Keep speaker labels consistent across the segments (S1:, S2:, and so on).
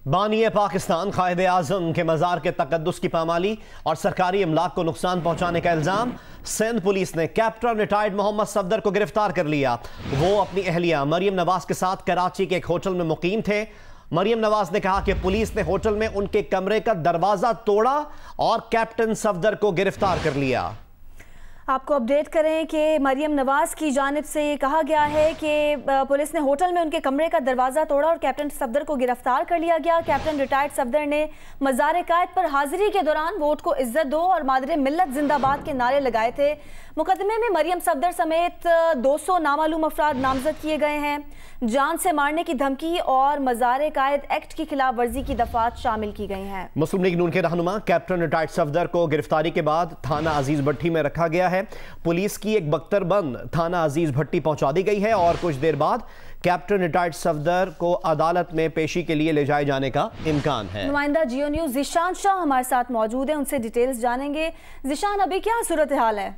S1: बानिए पाकिस्तान कायद आजम के मज़ार के तकद्दुस की पामाली और सरकारी इमलाक को नुकसान पहुंचाने का इल्ज़ाम। सिंध पुलिस ने कैप्टन रिटायर्ड मोहम्मद सफदर को गिरफ्तार कर लिया। वो अपनी अहलिया मरियम नवाज के साथ कराची के एक होटल में मुकीम थे। मरियम नवाज ने कहा कि पुलिस ने होटल में उनके कमरे का दरवाजा तोड़ा और कैप्टन सफदर को गिरफ्तार कर लिया।
S2: आपको अपडेट करें कि मरियम नवाज की जानिब से ये कहा गया है कि पुलिस ने होटल में उनके कमरे का दरवाज़ा तोड़ा और कैप्टन सफदर को गिरफ्तार कर लिया गया। कैप्टन रिटायर्ड सफदर ने मज़ार कायद पर हाजिरी के दौरान वोट को इज्जत दो और मादरे मिल्लत जिंदाबाद के नारे लगाए थे। मुकदमे में मरियम सफदर समेत 200 नामालूम अफराद नामजद किए गए हैं। जान से मारने की धमकी और मज़ार कायद एक्ट की खिलाफ वर्जी की दफात शामिल की गई हैं।
S1: मुस्लिम लीग नून के रहनुमा कैप्टन रिटायर्ड सफदर को गिरफ्तारी के बाद थाना अजीज भट्टी में रखा गया है। पुलिस की एक बख्तरबंद थाना अजीज भट्टी पहुंचा दी गई है और कुछ देर बाद कैप्टन रिटायर्ड सफदर को अदालत में पेशी के लिए ले जाए जाने का इम्कान है।
S2: नुमाइंदा जियो न्यूज़ जिशान शाह हमारे साथ मौजूद है, उनसे डिटेल्स जानेंगे। जिशान, अभी क्या सूरत हाल है?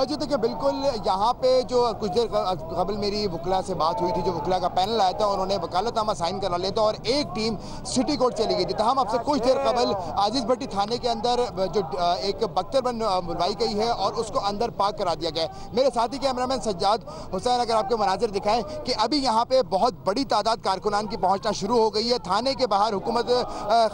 S3: जी देखिए, बिल्कुल यहाँ पे जो कुछ देर कबल मेरी वकला से बात हुई थी, जो वकला का पैनल आया था, उन्होंने वकालतनामा साइन करा लिया था और एक टीम सिटी कोर्ट चली गई थी। तमाम आपसे कुछ देर कबल आजीज भट्टी थाने के अंदर जो एक बख्तरबंद बुलवाई गई है और उसको अंदर पार्क करा दिया गया है। मेरे साथी कैमरामैन सज्जाद हुसैन अगर आपके मनाजिर दिखाएं कि अभी यहाँ पे बहुत बड़ी तादाद कारकुनान की पहुँचना शुरू हो गई है। थाने के बाहर हुकूमत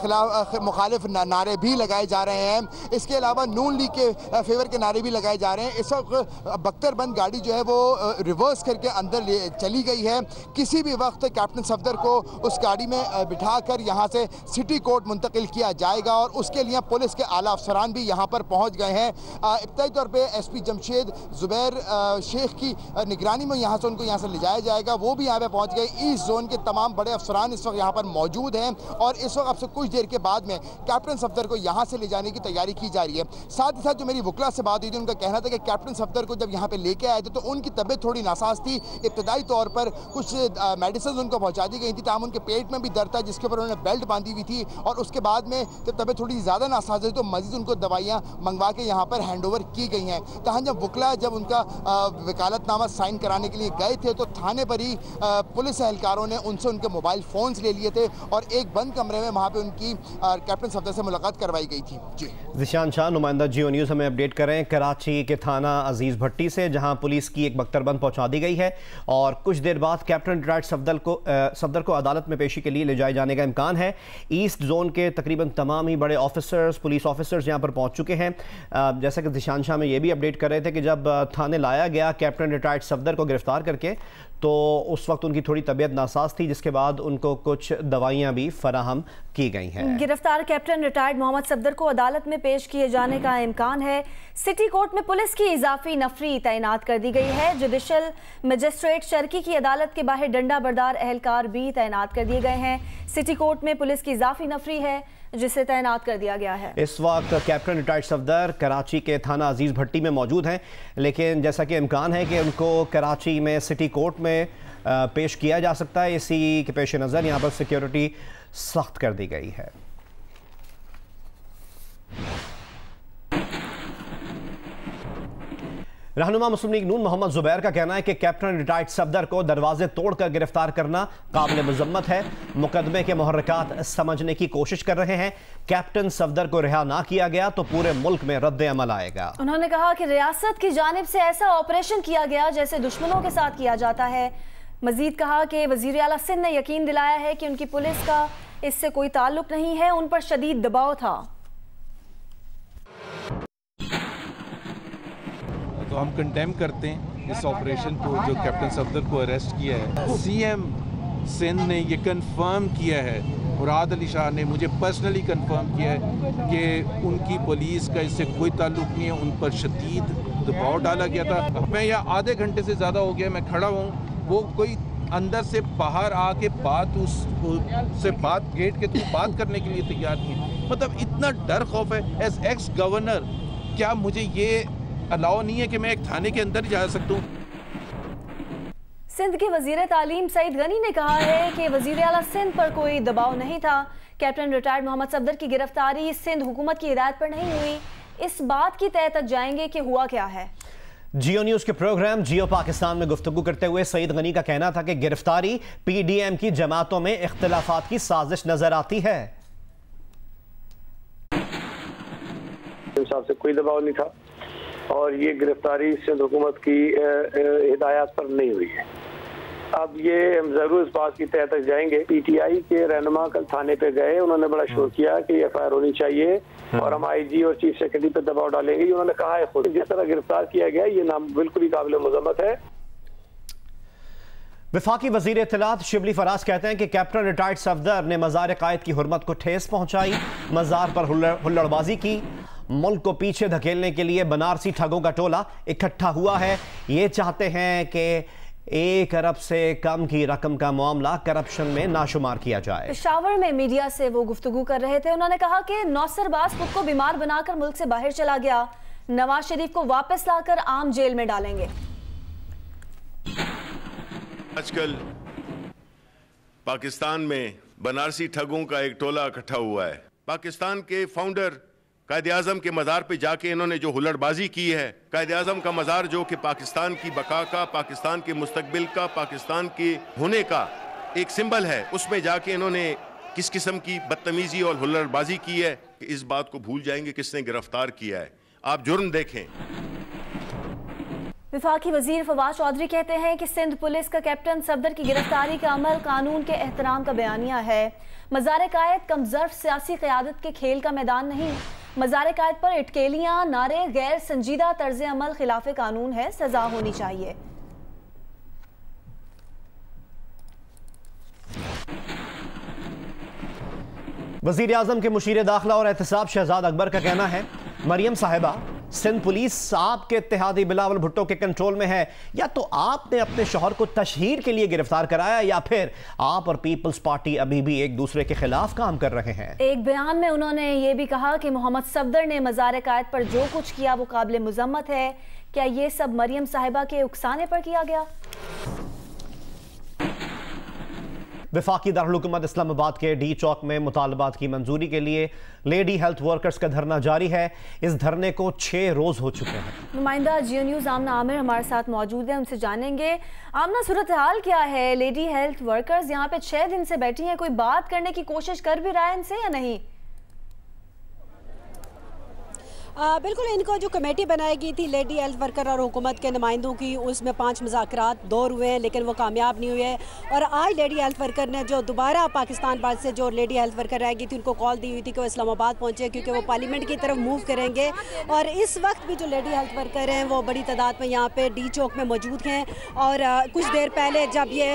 S3: खिलाफ मुखालिफ नारे भी लगाए जा रहे हैं। इसके अलावा नून लीग के फेवर के नारे भी लगाए जा रहे हैं। इस वक्त बख्तरबंद गाड़ी जो है वो रिवर्स करके अंदर चली गई है। किसी भी वक्त कैप्टन सफदर को उस गाड़ी में बिठाकर यहाँ से सिटी कोर्ट मुंतकिल किया जाएगा और उसके लिए पुलिस के आला अफसरान भी यहाँ पर पहुँच गए हैं। इब्तदाई तौर पर SP जमशेद जुबैर शेख की निगरानी में यहाँ से उनको यहाँ से ले जाया जाएगा। वो भी यहाँ पर पहुँच गए। ईस्ट जोन के तमाम बड़े अफसरान इस वक्त यहाँ पर मौजूद हैं और इस वक्त आपसे कुछ देर के बाद में कैप्टन सफदर को यहाँ से ले जाने की तैयारी की जा रही है। साथ ही साथ जो मेरी वकला से बात हुई थी, उनका कहना था कि कैप्टन सफदर को जब यहाँ पे लेके आए थे तो उनकी तबीयत थोड़ी नासाज थी। इब्तदाई तौर पर कुछ मेडिसिन उनको पहुँचा दी गई थी, ताहम उनके पेट में भी दर्द था जिसके ऊपर उन्होंने बेल्ट बांधी हुई थी और उसके बाद में जब तबीयत थोड़ी ज़्यादा नासाज हुई तो मजीद उनको दवाइयाँ मंगवा के यहाँ पर हैंड ओवर की गई हैं। तहाँ जब वकला जब उनका वकालतनामा साइन कराने के लिए गए थे तो थाने पर ही पुलिस एहलकारों ने उनसे उनके मोबाइल फ़ोन्स ले लिए थे और एक बंद कमरे में वहाँ पर उनकी कैप्टन सफदर से मुलाकात करवाई गई थी। जी
S1: जिशान शाह, नुमाइंदा जियो न्यूज़, हमें अपडेट करें कराची के थाना अजीज भट्टी से, जहां पुलिस की एक बख्तरबंद पहुंचा दी गई है और कुछ देर बाद कैप्टन रिटायर्ड सफदर को अदालत में पेशी के लिए ले जाए जाने का इम्कान है। ईस्ट जोन के तकरीबन तमाम ही बड़े ऑफिसर्स, पुलिस ऑफिसर्स यहां पर पहुंच चुके हैं। जैसा कि जिशान शाह में ये भी अपडेट कर रहे थे कि जब थाने लाया गया कैप्टन रिटायर्ड सफदर को गिरफ्तार करके तो उस वक्त उनकी थोड़ी तबीयत नासाज थी, जिसके बाद उनको कुछ दवाइयां भी फराहम की गई हैं।
S2: गिरफ्तार कैप्टन रिटायर्ड मोहम्मद सफदर को अदालत में पेश किए जाने का इम्कान है। सिटी कोर्ट में पुलिस की इजाफी नफरी तैनात कर दी गई है। जुडिशल मजिस्ट्रेट शर्की की अदालत के बाहर डंडा बरदार एहलकार भी तैनात कर दिए गए हैं। सिटी कोर्ट में पुलिस की इजाफी नफरी है जिसे तैनात कर दिया गया है।
S1: इस वक्त कैप्टन रिटायर्ड सफदर कराची के थाना अजीज भट्टी में मौजूद हैं, लेकिन जैसा कि इम्कान है कि उनको कराची में सिटी कोर्ट में पेश किया जा सकता है। इसी के पेश नज़र यहाँ पर सिक्योरिटी सख्त कर दी गई है। रहनुमा मुस्लिम लीग नून मोहम्मद जुबैर का कहना है कि कैप्टन रिटायर्ड सफदर को दरवाजे तोड़कर गिरफ्तार करना काबिल मजम्मत है। मुकदमे के मुहर्रिकात समझने की कोशिश कर रहे हैं। कैप्टन सफदर को रिहा ना किया गया तो पूरे मुल्क में रद्द अमल आएगा।
S2: उन्होंने कहा कि रियासत की जानिब से ऐसा ऑपरेशन किया गया जैसे दुश्मनों के साथ किया जाता है। मजीद कहा कि वजीर आला सिंध ने यकीन दिलाया है कि उनकी पुलिस का इससे कोई ताल्लुक नहीं है, उन पर शदीद दबाव था।
S4: तो हम कंडेम करते हैं इस ऑपरेशन को जो कैप्टन सफदर को अरेस्ट किया है। CM सिंध ने ये कंफर्म किया है, मुराद अली शाह ने मुझे पर्सनली कंफर्म किया है कि उनकी पुलिस का इससे कोई ताल्लुक नहीं है, उन पर शदीद दबाव डाला गया था। मैं यहाँ आधे घंटे से ज़्यादा हो गया मैं खड़ा हूँ, वो कोई अंदर से बाहर आके उससे बात गेट के थ्रू बात करने के लिए तैयार नहीं है। मतलब इतना डर खौफ है। एज एक्स गवर्नर क्या मुझे ये अलाउ नहीं है कि मैं एक थाने के अंदर जा सकता हूँ?
S2: सिंध के वजीर तालीम सईद गनी ने कहा है कि वजीर आला सिंध पर कोई दबाव नहीं था। कैप्टन रिटायर्ड मोहम्मद सफदर की गिरफ्तारी सिंध हुकूमत की हिदायत पर नहीं हुई। इस बात की तय तक जाएंगे कि हुआ क्या है।
S1: जियो न्यूज के प्रोग्राम जियो पाकिस्तान में गुफ्तगू करते हुए सईद गनी का कहना था कि गिरफ्तारी पीडीएम की जमातों में इख्तिलाफात की साजिश नजर आती है।
S5: साहब से कोई दबाव नहीं था और ये गिरफ्तारी सिंध हुकूमत की हिदायत पर नहीं हुई है। अब ये हम जरूर इस बात की तह तक जाएंगे। पीटीआई के रहनुमा कल थाने पे गए, उन्होंने बड़ा शोर किया कि एफआईआर होनी चाहिए और हम आईजी और चीफ सेक्रेटरी पे दबाव डालेंगे। उन्होंने कहा है खुद जिस तरह गिरफ्तार किया गया ये नाम बिल्कुल ही काबिल मजम्मत है।
S1: वफाकी वजीर इत्तलात शिबली फराज कहते हैं कि कैप्टन रिटायर्ड सफदर ने मज़ार कायद की हुर्मत को ठेस पहुंचाई, मज़ार पर हुल्लड़बाजी की। मुल्क को पीछे धकेलने के लिए बनारसी ठगों का टोला इकट्ठा हुआ है। ये चाहते हैं कि 1 अरब से कम की रकम का मामला करप्शन में नाशुमार किया जाए।
S2: पेशावर में मीडिया से वो गुफ्तगू कर रहे थे। उन्होंने कहा कि नौसर बाज खुद को बीमार बनाकर मुल्क से बाहर चला गया, नवाज शरीफ को वापस लाकर आम जेल में डालेंगे।
S6: आजकल पाकिस्तान में बनारसी ठगों का एक टोला इकट्ठा हुआ है। पाकिस्तान के फाउंडर कायद आज़म के मज़ार पे जाके इन्होंने जो हुल्लड़बाजी की है, कायद आज़म का मज़ार जो कि पाकिस्तान की बका का, पाकिस्तान के मुस्तकबिल का, पाकिस्तान के होने का एक सिंबल है, उसमें जाके इन्होंने किस किस्म की बदतमीजी और हुल्लड़बाजी की है कि इस बात को भूल जाएंगे किसने गिरफ्तार किया है। आप जुर्म देखें।
S2: वफाकी वजीर फवाद चौधरी कहते हैं कि सिंध पुलिस का कैप्टन सफदर की गिरफ्तारी का अमल कानून के एहतराम का बयानिया है। मज़ार कायद कमजर्फ सियासी क़यादत के खेल का मैदान नहीं। मज़ार कायद पर इटकेलियां, नारे गैर संजीदा तर्ज अमल खिलाफ कानून है, सजा होनी चाहिए।
S1: वज़ीर आज़म के मुशीर दाखिला और एहतसाब शहजाद अकबर का कहना है मरियम साहिबा सिंध पुलिस आपके इत्तेहादी बिलावल भुट्टो के कंट्रोल में है। या तो आपने अपने शौहर को तशहीर के लिए गिरफ्तार कराया या फिर आप और पीपल्स पार्टी अभी भी एक दूसरे के खिलाफ काम कर रहे हैं।
S2: एक बयान में उन्होंने ये भी कहा कि मोहम्मद सफदर ने मज़ार कायद पर जो कुछ किया वो काबिल मुज़म्मत है। क्या ये सब मरियम साहिबा के उकसाने पर किया गया?
S1: वफाकी दारुल इस्लामाबाद के डी चौक में मुतालबात की मंजूरी के लिए लेडी हेल्थ वर्कर्स का धरना जारी है। इस धरने को 6 रोज हो चुके हैं।
S2: नुमाइंदा जियो न्यूज़ आमना आमिर हमारे साथ मौजूद है, उनसे जानेंगे आमना सूरत हाल क्या है। लेडी हेल्थ वर्कर्स यहाँ पे 6 दिन से बैठी हैं, कोई बात करने की कोशिश कर भी रहा है इनसे या नहीं?
S7: बिल्कुल, इनको जो कमेटी बनाई गई थी लेडी हेल्थ वर्कर और हुकूमत के नुमाइंदों की, उसमें 5 मुज़ाकरात दौर हुए हैं लेकिन वो कामयाब नहीं हुए। और आज लेडी हेल्थ वर्कर ने जो दोबारा पाकिस्तान बाद से जो लेडी हेल्थ वर्कर रह गई थी उनको कॉल दी हुई थी कि वो इस्लामाबाद पहुँचे क्योंकि वो पार्लियामेंट की तरफ मूव करेंगे। और इस वक्त भी जो लेडी हेल्थ वर्कर हैं वो बड़ी तादाद में यहाँ पर डी चौक में मौजूद हैं। और कुछ देर पहले जब ये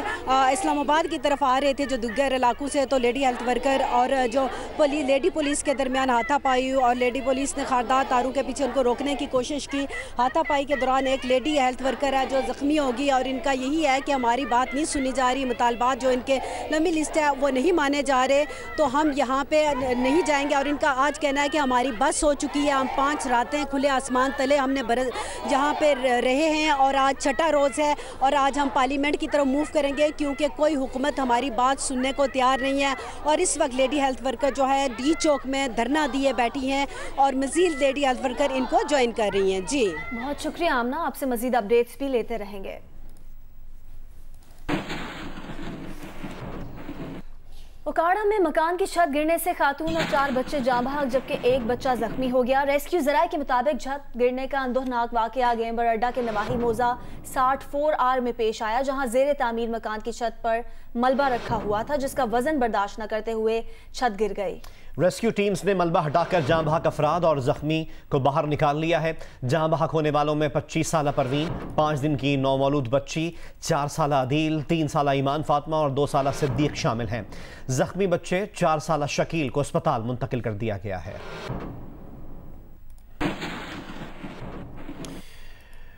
S7: इस्लामाबाद की तरफ आ रहे थे जो दुग्गर इलाकों से, तो लेडी हेल्थ वर्कर और जो लेडी पुलिस के दरमियान हाथापाई हुई और लेडी पुलिस ने खारदार तारों के पीछे उनको रोकने की कोशिश की। हाथापाई के दौरान एक लेडी हेल्थ वर्कर है जो जख्मी होगी और इनका यही है कि हमारी बात नहीं सुनी जा रही, मुतालबात जो इनके लंबी लिस्ट है वो नहीं माने जा रहे, तो हम यहाँ पे नहीं जाएंगे। और इनका आज कहना है कि हमारी बस हो चुकी है, हम 5 रातें खुले आसमान तले हमने यहाँ पे रहे हैं और आज 6ठा रोज़ है और आज हम पार्लियामेंट की तरफ मूव करेंगे क्योंकि कोई हुकूमत हमारी बात सुनने को तैयार नहीं है। और इस वक्त लेडी हेल्थ वर्कर जो है डी चौक में धरना दिए बैठी हैं और मज़ीद लेडी हेल्थ वर्कर इनको ज्वाइन कर रही हैं। जी
S2: बहुत शुक्रिया आमना, आपसे मजीद अपडेट्स भी लेते रहेंगे। उकाड़ा में मकान की छत गिरने से खातून और 4 बच्चे जाँ बहक जबकि 1 बच्चा जख्मी हो गया। रेस्क्यू जराये के मुताबिक छत गिरने का अंदोहनाक वाकया गेंबर अड्डा के नवाही मोजा 64R में पेश आया, जहां जेर तामीर मकान की छत पर मलबा रखा हुआ था जिसका वजन बर्दाश्त न करते हुए छत गिर गई।
S1: रेस्क्यू टीम्स ने मलबा हटाकर जाँ बहक अफराद और जख्मी को बाहर निकाल लिया है। जाँ बहक होने वालों में 25 साला परवीन, 5 दिन की नौमौलूद बच्ची, 4 साला अदील, 3 साला ईमान फातिमा और 2 साला सिद्दीक शामिल हैं। जख्मी बच्चे 4 साला शकील को अस्पताल मुंतकिल कर दिया गया है।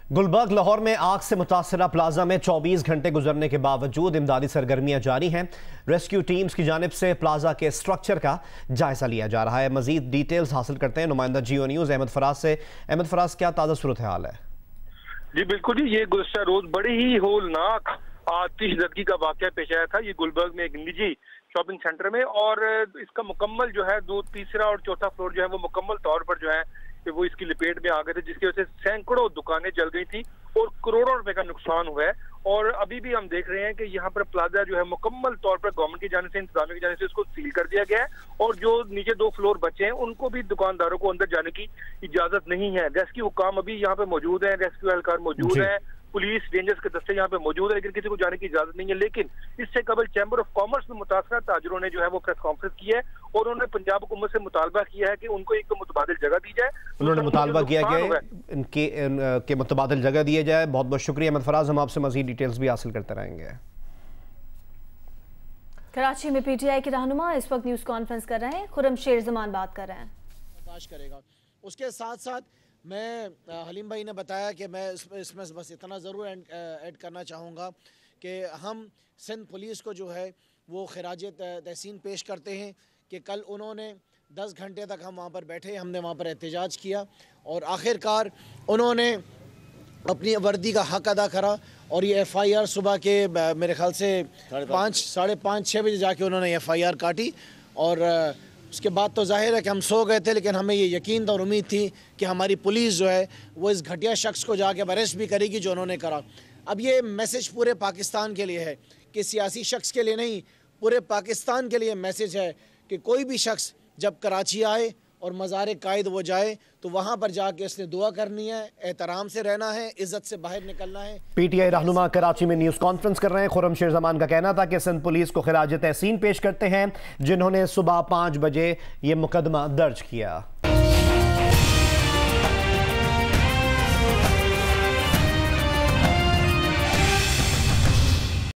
S1: गुलबर्ग लाहौर में आग से मुतासरा प्लाजा में 24 घंटे गुजरने के बावजूद इमदादी सरगर्मियां जारी हैं। रेस्क्यू टीम्स की जानिब से प्लाजा के स्ट्रक्चर का जायजा लिया जा रहा है। मजीद डिटेल्स हासिल करते हैं नुमाइंदा जियो न्यूज़ अहमद फराज से। अहमद फराज, क्या ताज़ा सूरत हाल है?
S8: जी बिल्कुल जी, ये गुज़श्ता रोज बड़े ही होलनाक आतिश ज़दगी का वाक़या पेश आया था। ये गुलबर्ग में एक निजी शॉपिंग सेंटर में, और इसका मुकम्मल जो है 2, तीसरा और चौथा फ्लोर जो है वो मुकम्मल तौर पर जो है कि वो इसकी लपेट में आ गए थे, जिसकी वजह से सैकड़ों दुकानें जल गई थी और करोड़ों रुपए का नुकसान हुआ है। और अभी भी हम देख रहे हैं कि यहाँ पर प्लाजा जो है मुकम्मल तौर पर गवर्नमेंट की जाने से, इंतजामिया की जाने से उसको सील कर दिया गया है और जो नीचे 2 फ्लोर बचे हैं उनको भी दुकानदारों को अंदर जाने की इजाजत नहीं है। रेस्क्यू हुकाम अभी यहाँ पे मौजूद है, रेस्क्यू एहलकार मौजूद है, पुलिस रेंजर्स के दस्ते यहाँ पे मौजूद है, लेकिन किसी को जाने की इजाजत नहीं है। लेकिन इससे कबल चैम्बर ऑफ कॉमर्स में मुतासरा ताजरों ने जो है वो प्रेस कॉन्फ्रेंस की है और उन्होंने पंजाब हुकूमत से मुतालबा किया है कि उनको एक तो मुतबादिल जगह दी जाए।
S1: उन्होंने मुतालबा किया कि इनके मुतबादिल जगह दिए जाए। बहुत बहुत शुक्रिया अहमद फराज, हम आपसे मजीद डिटेल्स भी हासिल करते रहेंगे।
S2: कराची में पीटीआई के रहनुमा इस वक्त न्यूज कॉन्फ्रेंस कर रहे हैं, खुर्रम शेर जमान बात कर रहे हैं।
S9: करेगा उसके साथ साथ मैं हलीम भाई ने बताया कि मैं इसमें बस इतना ज़रूर ऐड करना चाहूँगा कि हम सिंध पुलिस को जो है वो खिराज तहसीन पेश करते हैं कि कल उन्होंने 10 घंटे तक हम वहाँ पर बैठे, हमने वहाँ पर एहतजाज किया और आखिरकार उन्होंने अपनी वर्दी का हक अदा करा और ये FIR सुबह के मेरे ख्याल से 5:30-6 बजे जाके उन्होंने FIR काटी और उसके बाद तो जाहिर है कि हम सो गए थे, लेकिन हमें ये यकीन और उम्मीद थी कि हमारी पुलिस जो है वो इस घटिया शख्स को जाके अरेस्ट भी करेगी जो उन्होंने करा। अब ये मैसेज पूरे पाकिस्तान के लिए है कि सियासी शख्स के लिए नहीं, पूरे पाकिस्तान के लिए मैसेज है कि कोई भी शख्स जब कराची आए और मज़ार कायद वो जाए तो वहाँ पर जाके उसने दुआ करनी है, एहतराम से रहना है, इज्जत से बाहर निकलना है।
S1: पीटीआई रहनुमा कराची में न्यूज़ कॉन्फ्रेंस कर रहे हैं। खुर्रम शेर जमान का कहना था कि सिंध पुलिस को खिराज तहसीन पेश करते हैं जिन्होंने सुबह 5 बजे ये मुकदमा दर्ज किया।